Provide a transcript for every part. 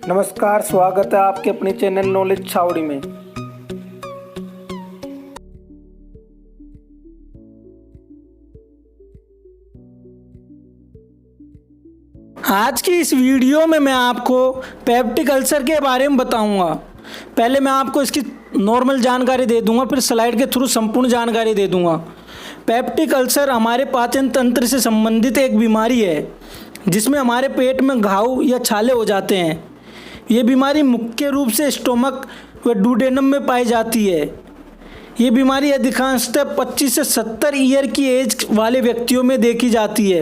नमस्कार, स्वागत है आपके अपने चैनल नॉलेज छावड़ी में। आज की इस वीडियो में मैं आपको पेप्टिक अल्सर के बारे में बताऊंगा। पहले मैं आपको इसकी नॉर्मल जानकारी दे दूंगा, फिर स्लाइड के थ्रू संपूर्ण जानकारी दे दूंगा। पेप्टिक अल्सर हमारे पाचन तंत्र से संबंधित एक बीमारी है जिसमें हमारे पेट में घाव या छाले हो जाते हैं। ये बीमारी मुख्य रूप से स्टोमक व डुडेनम में पाई जाती है। ये बीमारी अधिकांशतः 25 से 70 ईयर की एज वाले व्यक्तियों में देखी जाती है।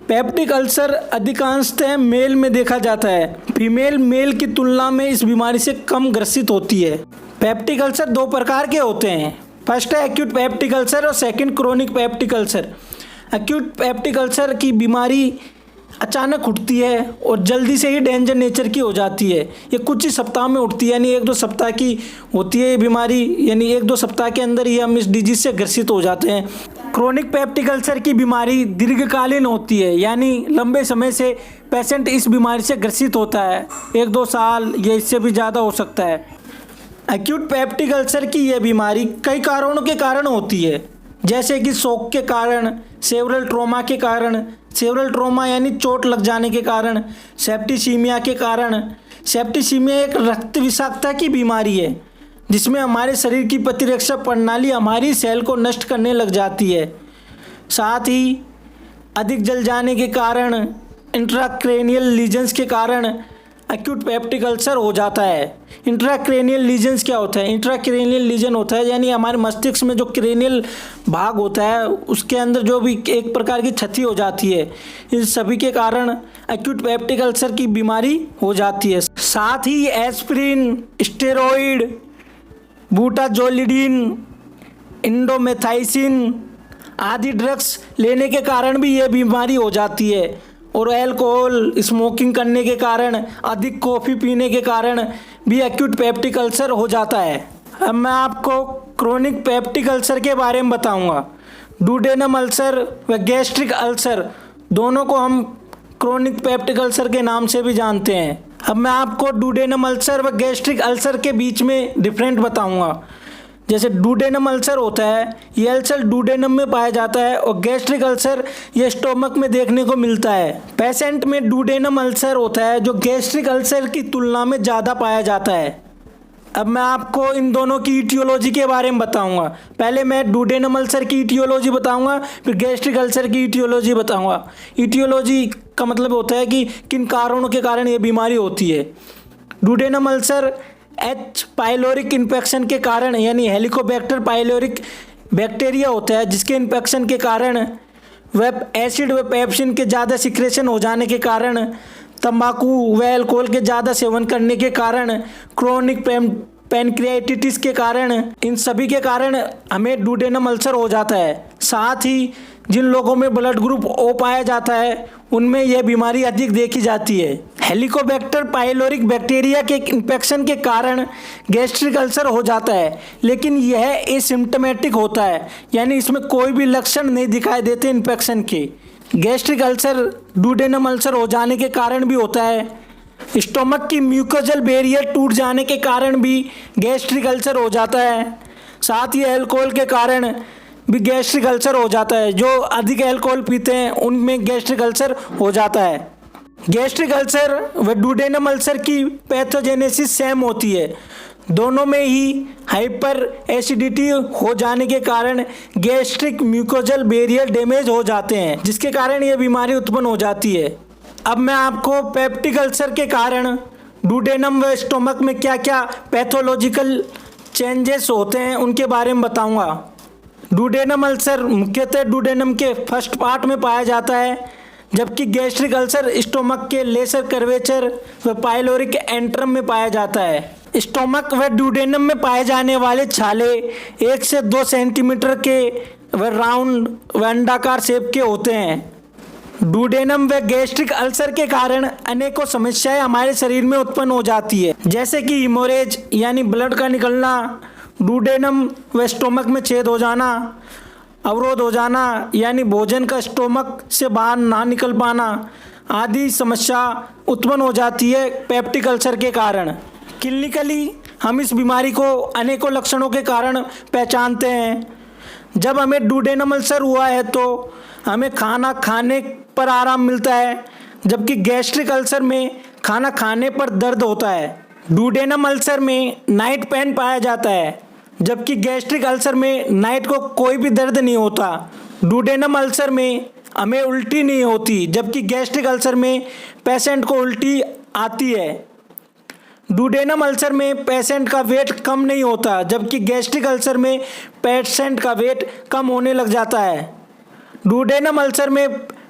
पेप्टिक अल्सर अधिकांशतः मेल में देखा जाता है। फीमेल मेल की तुलना में इस बीमारी से कम ग्रसित होती है। पेप्टिक अल्सर दो प्रकार के होते हैं। फर्स्ट है एक्यूट पेप्टिक अल्सर और second chronic peptic ulcer. Acute peptic ulcer की बीमारी अचानक उठती है और जल्दी से ही डेंजर नेचर की हो जाती है। ये कुछ ही सप्ताह में उठती है, यानी 1-2 सप्ताह की होती है ये बीमारी, यानी 1-2 सप्ताह के अंदर ही हम इस डिजीज से ग्रसित हो जाते हैं। क्रोनिक पेप्टिक अल्सर की बीमारी दीर्घकालीन होती है, यानी लंबे समय से पेशेंट इस बीमारी से ग्रसित होता है, 1-2 साल या इससे भी ज़्यादा हो सकता है। एक्यूट पेप्टिक अल्सर की यह बीमारी कई कारणों के कारण होती है, जैसे कि शॉक के कारण, सेवरल ट्रॉमा के कारण, सेवरल ट्रॉमा यानी चोट लग जाने के कारण, सेप्टिसीमिया के कारण। सेप्टिसीमिया एक रक्त विषाक्तता की बीमारी है जिसमें हमारे शरीर की प्रतिरक्षा प्रणाली हमारी सेल को नष्ट करने लग जाती है। साथ ही अधिक जल जाने के कारण, इंट्राक्रेनियल लीजन्स के कारण एक्यूट पेप्टिक अल्सर हो जाता है। इंट्राक्रेनियल लीजन्स क्या होता है? इंट्राक्रेनियल लीजन होता है यानी हमारे मस्तिष्क में जो क्रेनियल भाग होता है उसके अंदर जो भी एक प्रकार की क्षति हो जाती है, इन सभी के कारण एक्यूट पेप्टिक अल्सर की बीमारी हो जाती है। साथ ही एस्पिरिन, स्टेरॉइड, बूटाजोलिडिन, इंडोमेथाइसिन आदि ड्रग्स लेने के कारण भी ये बीमारी हो जाती है। और अल्कोहल, स्मोकिंग करने के कारण, अधिक कॉफ़ी पीने के कारण भी एक्यूट पेप्टिक अल्सर हो जाता है। अब मैं आपको क्रोनिक पेप्टिक अल्सर के बारे में बताऊंगा। डुडेनम अल्सर व गैस्ट्रिक अल्सर दोनों को हम क्रोनिक पेप्टिक अल्सर के नाम से भी जानते हैं। अब मैं आपको डुडेनम अल्सर व गैस्ट्रिक अल्सर के बीच में डिफरेंट बताऊंगा। जैसे डुडेनम अल्सर होता है, ये अल्सर डुडेनम में पाया जाता है, और गैस्ट्रिक अल्सर ये स्टोमक में देखने को मिलता है। पेशेंट में डुडेनम अल्सर होता है जो गैस्ट्रिक अल्सर की तुलना में ज़्यादा पाया जाता है। अब मैं आपको इन दोनों की ईटियोलॉजी के बारे में बताऊंगा। पहले मैं डुडेनम अल्सर की ईटियोलॉजी बताऊंगा, फिर गैस्ट्रिक अल्सर की ईटियोलॉजी बताऊंगा। ईटियोलॉजी का मतलब होता है कि किन कारणों के कारण ये बीमारी होती है। Duodenum ulcer H pyloric infection के कारण, यानी हेलिकोबैक्टर पाइलोरिक बैक्टीरिया होता है जिसके इन्फेक्शन के कारण व एसिड व पेप्सिन के ज़्यादा सिक्रेशन हो जाने के कारण, तंबाकू व अल्कोहल के ज़्यादा सेवन करने के कारण, क्रोनिक पैनक्रियाटिस के कारण, इन सभी के कारण हमें डुडेनम अल्सर हो जाता है। साथ ही जिन लोगों में ब्लड ग्रुप ओ पाया जाता है उनमें यह बीमारी अधिक देखी जाती है। हेलिकोबैक्टर पाइलोरिक बैक्टीरिया के इन्फेक्शन के कारण गैस्ट्रिक अल्सर हो जाता है, लेकिन यह एसिम्प्टोमेटिक होता है, यानी इसमें कोई भी लक्षण नहीं दिखाई देते इन्फेक्शन के। गैस्ट्रिक अल्सर डुडेनम अल्सर हो जाने के कारण भी होता है। स्टोमक की म्यूकोजल बैरियर टूट जाने के कारण भी गैस्ट्रिक अल्सर हो जाता है। साथ ही अल्कोहल के कारण भी गैस्ट्रिक अल्सर हो जाता है। जो अधिक अल्कोहल पीते हैं उनमें गैस्ट्रिक अल्सर हो जाता है। गैस्ट्रिक अल्सर व डुडेनम अल्सर की पैथोजेनेसिस सेम होती है। दोनों में ही हाइपर एसिडिटी हो जाने के कारण गैस्ट्रिक म्यूकोजल बैरियर डैमेज हो जाते हैं, जिसके कारण ये बीमारी उत्पन्न हो जाती है। अब मैं आपको पेप्टिक अल्सर के कारण डुडेनम व स्टोमक में क्या क्या पैथोलॉजिकल चेंजेस होते हैं उनके बारे में बताऊंगा। डुडेनम अल्सर मुख्यतः डुडेनम के फर्स्ट पार्ट में पाया जाता है, जबकि गैस्ट्रिक अल्सर स्टोमक के लेसर कर्वेचर व पाइलोरिक एंट्रम में पाया जाता है। स्टोमक व डुडेनम में पाए जाने वाले छाले 1 से 2 सेंटीमीटर के व राउंड व अंडाकार शेप के होते हैं। डुडेनम व गैस्ट्रिक अल्सर के कारण अनेकों समस्याएं हमारे शरीर में उत्पन्न हो जाती है, जैसे कि हिमोरेज यानी ब्लड का निकलना, डुडेनम व स्टोमक में छेद हो जाना, अवरोध हो जाना यानी भोजन का स्टोमक से बाहर ना निकल पाना, आदि समस्या उत्पन्न हो जाती है पेप्टिक अल्सर के कारण। क्लिनिकली हम इस बीमारी को अनेकों लक्षणों के कारण पहचानते हैं। जब हमें डुडेनम अल्सर हुआ है तो हमें खाना खाने पर आराम मिलता है, जबकि गैस्ट्रिक अल्सर में खाना खाने पर दर्द होता है। डुडेनम अल्सर में नाइट पेन पाया जाता है, जबकि गैस्ट्रिक अल्सर में नाइट को कोई भी दर्द नहीं होता। डुडेनम अल्सर में हमें उल्टी नहीं होती, जबकि गैस्ट्रिक अल्सर में पेशेंट को उल्टी आती है। डुडेनम अल्सर में पेशेंट का वेट कम नहीं होता, जबकि गैस्ट्रिक अल्सर में पेशेंट का वेट कम होने लग जाता है। डुडेनम अल्सर में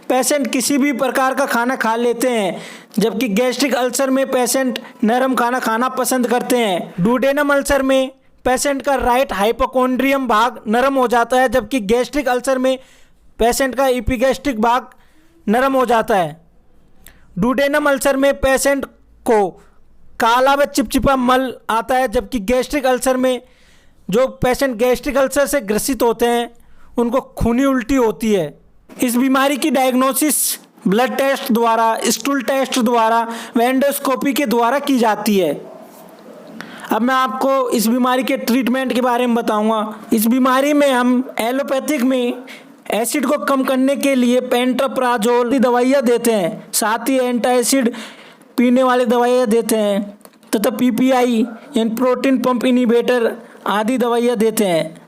पेशेंट किसी भी प्रकार का खाना खा लेते हैं, जबकि गैस्ट्रिक अल्सर में पेशेंट नरम खाना खाना पसंद करते हैं। डुडेनम अल्सर में पेशेंट का राइट हाइपोकोंड्रियम भाग नरम हो जाता है, जबकि गैस्ट्रिक अल्सर में पेशेंट का एपिगैस्ट्रिक भाग नरम हो जाता है। डुडेनम अल्सर में पेशेंट को काला व चिपचिपा मल आता है, जबकि गैस्ट्रिक अल्सर में जो पेशेंट गैस्ट्रिक अल्सर से ग्रसित होते हैं उनको खूनी उल्टी होती है। इस बीमारी की डायग्नोसिस ब्लड टेस्ट द्वारा, स्टूल टेस्ट द्वारा व एंडोस्कोपी के द्वारा की जाती है। अब मैं आपको इस बीमारी के ट्रीटमेंट के बारे में बताऊंगा। इस बीमारी में हम एलोपैथिक में एसिड को कम करने के लिए पेंटोप्राजोल की दवाइयाँ देते हैं, साथ ही एंटासिड पीने वाली दवाइयाँ देते हैं तथा पीपीआई यानी प्रोटीन पंप इनिबिटर आदि दवाइयाँ देते हैं,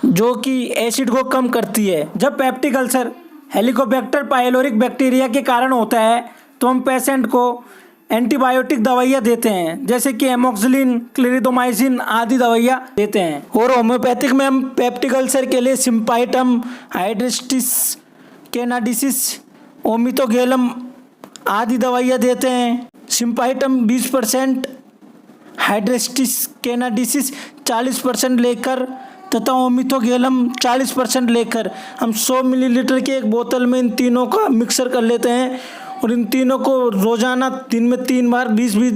जो कि एसिड को कम करती है। जब peptic ulcer Helicobacter pyloric bacteria के कारण होता है तो हम पेशेंट को एंटीबायोटिक दवाइयाँ देते हैं, जैसे कि एमोक्सिलिन, क्लेरिडोमाइसिन आदि दवाइयाँ देते हैं। और होम्योपैथिक में हम पेप्टिक अल्सर के लिए सिम्पाइटम, हाइड्रेस्टिस, कैनाडिसिस, ओमिथोगेलम आदि दवाइयाँ देते हैं। सिम्पाइटम 20%, हाइड्रेस्टिस कैनाडिसिस 40% लेकर तथा ओमिथोगेलम 40% लेकर हम 100 मिलीलीटर की एक बोतल में इन तीनों का मिक्सर कर लेते हैं और इन तीनों को रोजाना दिन में 3 बार 20-20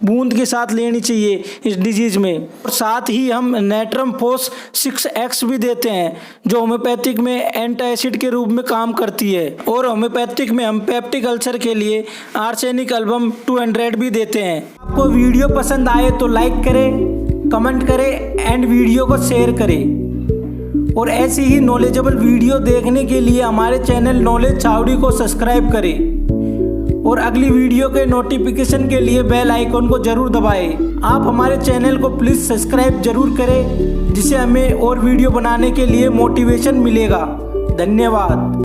बूंद के साथ लेनी चाहिए इस डिजीज़ में। और साथ ही हम नेट्रम फोस 6X भी देते हैं, जो होम्योपैथिक में एंटासिड के रूप में काम करती है। और होम्योपैथिक में हम पेप्टिक अल्सर के लिए आर्सेनिक एल्बम 200 भी देते हैं। आपको वीडियो पसंद आए तो लाइक करें, कमेंट करें एंड वीडियो को शेयर करें। और ऐसी ही नॉलेजेबल वीडियो देखने के लिए हमारे चैनल नॉलेज छावड़ी को सब्सक्राइब करें और अगली वीडियो के नोटिफिकेशन के लिए बेल आइकन को जरूर दबाएं। आप हमारे चैनल को प्लीज़ सब्सक्राइब जरूर करें, जिससे हमें और वीडियो बनाने के लिए मोटिवेशन मिलेगा। धन्यवाद।